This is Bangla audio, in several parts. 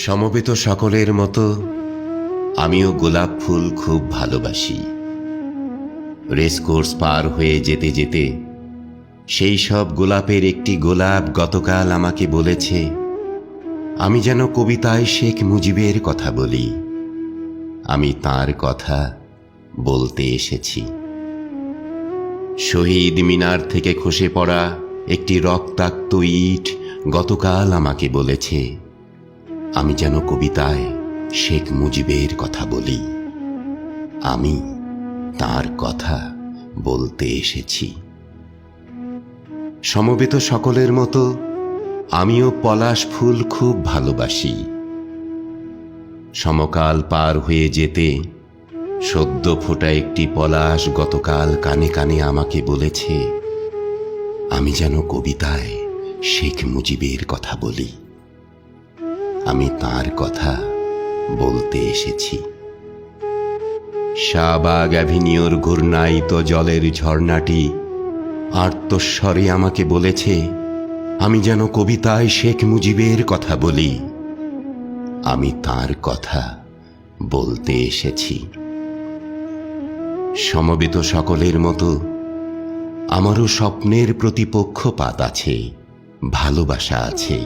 সমবেত সকলের মতো আমিও গোলাপ ফুল খুব ভালোবাসি। রেসকোর্স পার হয়ে যেতে যেতে সেই সব গোলাপের একটি গোলাপ গতকাল আমাকে বলেছে, আমি যেন কবিতায় শেখ মুজিবের কথা বলি। আমি তার কথা বলতে এসেছি। শহীদ মিনার থেকে খসে পড়া একটি রক্তাক্ত ইট গতকাল আমাকে বলেছে, আমি যেন কবিতায় শেখ মুজিবের কথা বলি। আমি তার কথা বলতে এসেছি। সমবেত সকলের মতো আমিও পলাশ ফুল খুব ভালোবাসি। সমকাল পার হয়ে যেতে সদ্য ফোটা একটি পলাশ গতকাল কানে কানে আমাকে বলেছে, আমি যেন কবিতায় শেখ মুজিবের কথা বলি। আমি তার কথা বলতে এসেছি। শাহবাগ অ্যাভিনিউর ঘূর্ণায়িত জলের ঝর্ণাটি আর্তস্বরে আমাকে বলেছে, আমি যেন কবিতায় শেখ মুজিবের কথা বলি। আমি তার কথা বলতে এসেছি। সমবেত সকলের মতো আমারও স্বপ্নের প্রতিপক্ষপাত আছে, ভালোবাসা আছে।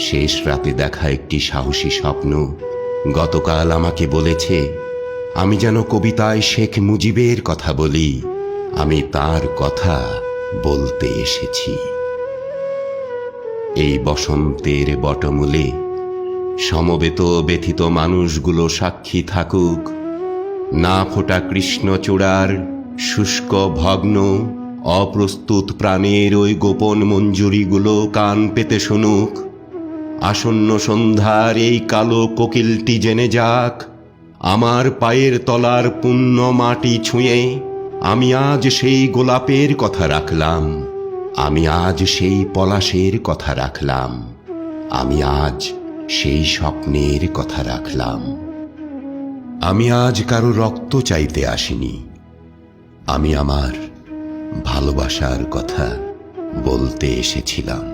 শেষ রাতে দেখা একটি সাহসী স্বপ্ন গতকাল আমাকে বলেছে, আমি যেন কবিতায় শেখ মুজিবের কথা বলি। আমি তার কথা বলতে এসেছি। এই বসন্তের বটমূলে সমবেত ব্যথিত মানুষগুলো সাক্ষী থাকুক। না ফোটা কৃষ্ণচূড়ার শুষ্ক ভগ্ন অপ্রস্তুত প্রাণের ওই গোপন মঞ্জুরিগুলো কান পেতে শুনুক। আসন্ন সন্ধ্যার এই কালো কোকিলটি জেনে যাক, আমার পায়ের তলার পুণ্য মাটি ছুঁয়ে আমি আজ সেই গোলাপের কথা রাখলাম। আমি আজ সেই পলাশের কথা রাখলাম। আমি আজ সেই স্বপ্নের কথা রাখলাম। আমি আজ কারো রক্ত চাইতে আসিনি। আমি আমার ভালোবাসার কথা বলতে এসেছিলাম।